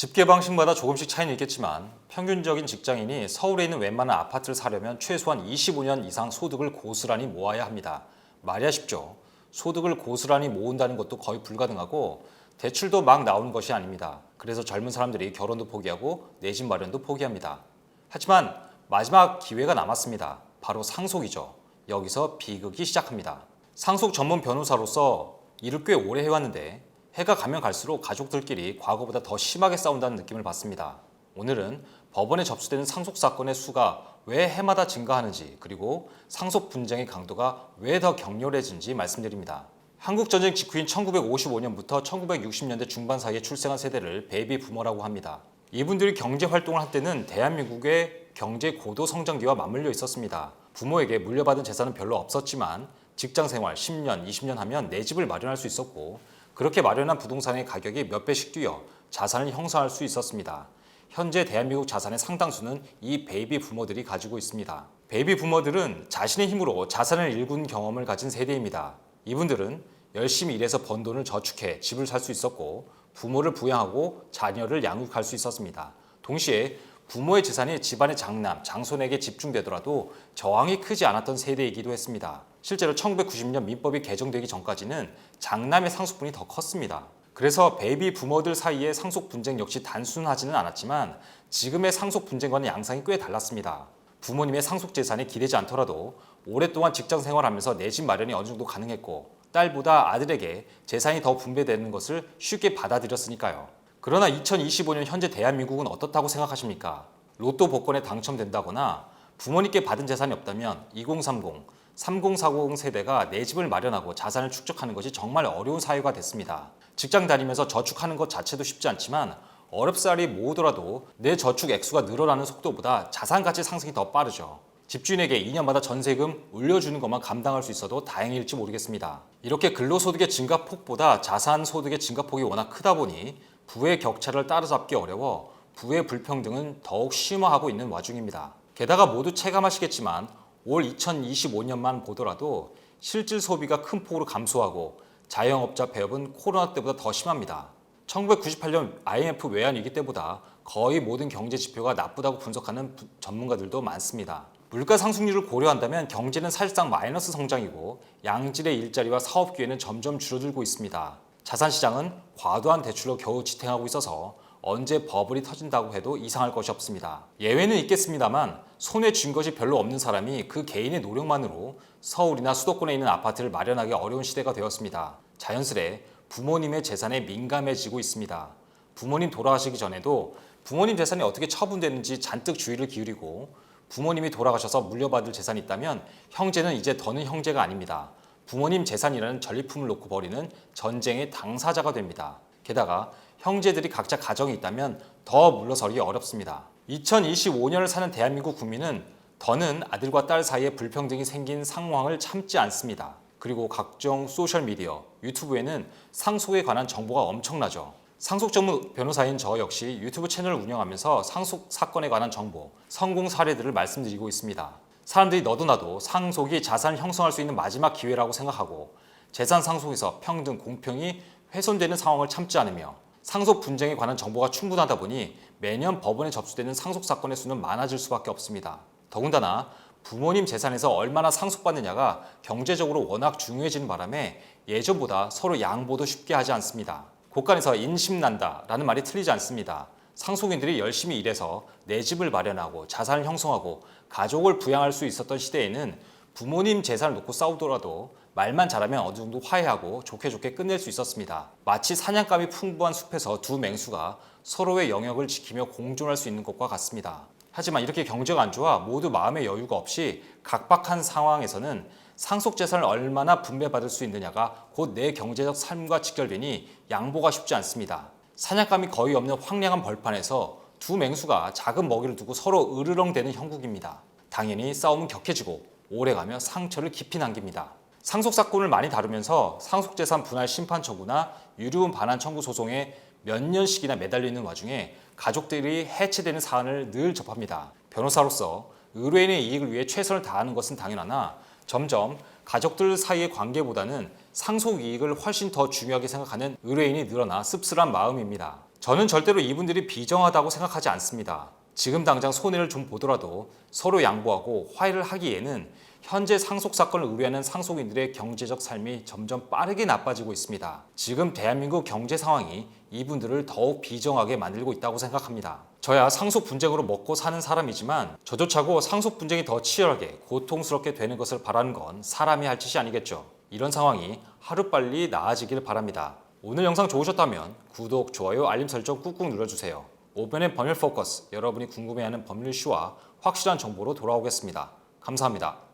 집계 방식마다 조금씩 차이는 있겠지만 평균적인 직장인이 서울에 있는 웬만한 아파트를 사려면 최소한 25년 이상 소득을 고스란히 모아야 합니다. 말이야 쉽죠. 소득을 고스란히 모은다는 것도 거의 불가능하고 대출도 막 나오는 것이 아닙니다. 그래서 젊은 사람들이 결혼도 포기하고 내 집 마련도 포기합니다. 하지만 마지막 기회가 남았습니다. 바로 상속이죠. 여기서 비극이 시작합니다. 상속 전문 변호사로서 일을 꽤 오래 해왔는데 해가 가면 갈수록 가족들끼리 과거보다 더 심하게 싸운다는 느낌을 받습니다. 오늘은 법원에 접수되는 상속 사건의 수가 왜 해마다 증가하는지, 그리고 상속 분쟁의 강도가 왜 더 격렬해진지 말씀드립니다. 한국전쟁 직후인 1955년부터 1960년대 중반 사이에 출생한 세대를 베이비 부머라고 합니다. 이분들이 경제 활동을 할 때는 대한민국의 경제 고도 성장기와 맞물려 있었습니다. 부모에게 물려받은 재산은 별로 없었지만 직장 생활 10년, 20년 하면 내 집을 마련할 수 있었고, 그렇게 마련한 부동산의 가격이 몇 배씩 뛰어 자산을 형성할 수 있었습니다. 현재 대한민국 자산의 상당수는 이 베이비 부머들이 가지고 있습니다. 베이비 부머들은 자신의 힘으로 자산을 일군 경험을 가진 세대입니다. 이분들은 열심히 일해서 번 돈을 저축해 집을 살 수 있었고, 부모를 부양하고 자녀를 양육할 수 있었습니다. 동시에 부모의 재산이 집안의 장남, 장손에게 집중되더라도 저항이 크지 않았던 세대이기도 했습니다. 실제로 1990년 민법이 개정되기 전까지는 장남의 상속분이 더 컸습니다. 그래서 베이비 부머들 사이의 상속 분쟁 역시 단순하지는 않았지만 지금의 상속 분쟁과는 양상이 꽤 달랐습니다. 부모님의 상속 재산이 기대지 않더라도 오랫동안 직장 생활하면서 내 집 마련이 어느 정도 가능했고, 딸보다 아들에게 재산이 더 분배되는 것을 쉽게 받아들였으니까요. 그러나 2025년 현재 대한민국은 어떻다고 생각하십니까? 로또 복권에 당첨된다거나 부모님께 받은 재산이 없다면 2030, 3040 세대가 내 집을 마련하고 자산을 축적하는 것이 정말 어려운 사회가 됐습니다. 직장 다니면서 저축하는 것 자체도 쉽지 않지만 어렵사리 모으더라도 내 저축 액수가 늘어나는 속도보다 자산 가치 상승이 더 빠르죠. 집주인에게 2년마다 전세금 올려주는 것만 감당할 수 있어도 다행일지 모르겠습니다. 이렇게 근로소득의 증가폭보다 자산소득의 증가폭이 워낙 크다 보니 부의 격차를 따라잡기 어려워 부의 불평등은 더욱 심화하고 있는 와중입니다. 게다가 모두 체감하시겠지만 올 2025년만 보더라도 실질 소비가 큰 폭으로 감소하고 자영업자 폐업은 코로나 때보다 더 심합니다. 1998년 IMF 외환위기 때보다 거의 모든 경제 지표가 나쁘다고 분석하는 전문가들도 많습니다. 물가 상승률을 고려한다면 경제는 사실상 마이너스 성장이고 양질의 일자리와 사업 기회는 점점 줄어들고 있습니다. 자산시장은 과도한 대출로 겨우 지탱하고 있어서 언제 버블이 터진다고 해도 이상할 것이 없습니다. 예외는 있겠습니다만 손에 쥔 것이 별로 없는 사람이 그 개인의 노력만으로 서울이나 수도권에 있는 아파트를 마련하기 어려운 시대가 되었습니다. 자연스레 부모님의 재산에 민감해지고 있습니다. 부모님 돌아가시기 전에도 부모님 재산이 어떻게 처분되는지 잔뜩 주의를 기울이고, 부모님이 돌아가셔서 물려받을 재산이 있다면 형제는 이제 더는 형제가 아닙니다. 부모님 재산이라는 전리품을 놓고 벌이는 전쟁의 당사자가 됩니다. 게다가 형제들이 각자 가정이 있다면 더 물러서기 어렵습니다. 2025년을 사는 대한민국 국민은 더는 아들과 딸 사이에 불평등이 생긴 상황을 참지 않습니다. 그리고 각종 소셜미디어, 유튜브에는 상속에 관한 정보가 엄청나죠. 상속 전문 변호사인 저 역시 유튜브 채널을 운영하면서 상속 사건에 관한 정보, 성공 사례들을 말씀드리고 있습니다. 사람들이 너도 나도 상속이 자산을 형성할 수 있는 마지막 기회라고 생각하고 재산 상속에서 평등, 공평이 훼손되는 상황을 참지 않으며 상속 분쟁에 관한 정보가 충분하다 보니 매년 법원에 접수되는 상속 사건의 수는 많아질 수밖에 없습니다. 더군다나 부모님 재산에서 얼마나 상속받느냐가 경제적으로 워낙 중요해지는 바람에 예전보다 서로 양보도 쉽게 하지 않습니다. 곳간에서 인심난다 라는 말이 틀리지 않습니다. 상속인들이 열심히 일해서 내 집을 마련하고 자산을 형성하고 가족을 부양할 수 있었던 시대에는 부모님 재산을 놓고 싸우더라도 말만 잘하면 어느 정도 화해하고 좋게 끝낼 수 있었습니다. 마치 사냥감이 풍부한 숲에서 두 맹수가 서로의 영역을 지키며 공존할 수 있는 것과 같습니다. 하지만 이렇게 경제가 안 좋아 모두 마음의 여유가 없이 각박한 상황에서는 상속 재산을 얼마나 분배받을 수 있느냐가 곧 내 경제적 삶과 직결되니 양보가 쉽지 않습니다. 사냥감이 거의 없는 황량한 벌판에서 두 맹수가 작은 먹이를 두고 서로 으르렁대는 형국입니다. 당연히 싸움은 격해지고 오래가며 상처를 깊이 남깁니다. 상속 사건을 많이 다루면서 상속재산 분할 심판 청구나 유류분 반환 청구 소송에 몇 년씩이나 매달려 있는 와중에 가족들이 해체되는 사안을 늘 접합니다. 변호사로서 의뢰인의 이익을 위해 최선을 다하는 것은 당연하나 점점 가족들 사이의 관계보다는 상속 이익을 훨씬 더 중요하게 생각하는 의뢰인이 늘어나 씁쓸한 마음입니다. 저는 절대로 이분들이 비정하다고 생각하지 않습니다. 지금 당장 손해를 좀 보더라도 서로 양보하고 화해를 하기에는 현재 상속 사건을 의뢰하는 상속인들의 경제적 삶이 점점 빠르게 나빠지고 있습니다. 지금 대한민국 경제 상황이 이분들을 더욱 비정하게 만들고 있다고 생각합니다. 저야 상속 분쟁으로 먹고 사는 사람이지만 저조차고 상속 분쟁이 더 치열하게 고통스럽게 되는 것을 바라는 건 사람이 할 짓이 아니겠죠. 이런 상황이 하루빨리 나아지길 바랍니다. 오늘 영상 좋으셨다면 구독, 좋아요, 알림 설정 꾹꾹 눌러주세요. 오변의 법률 포커스, 여러분이 궁금해하는 법률 이슈와 확실한 정보로 돌아오겠습니다. 감사합니다.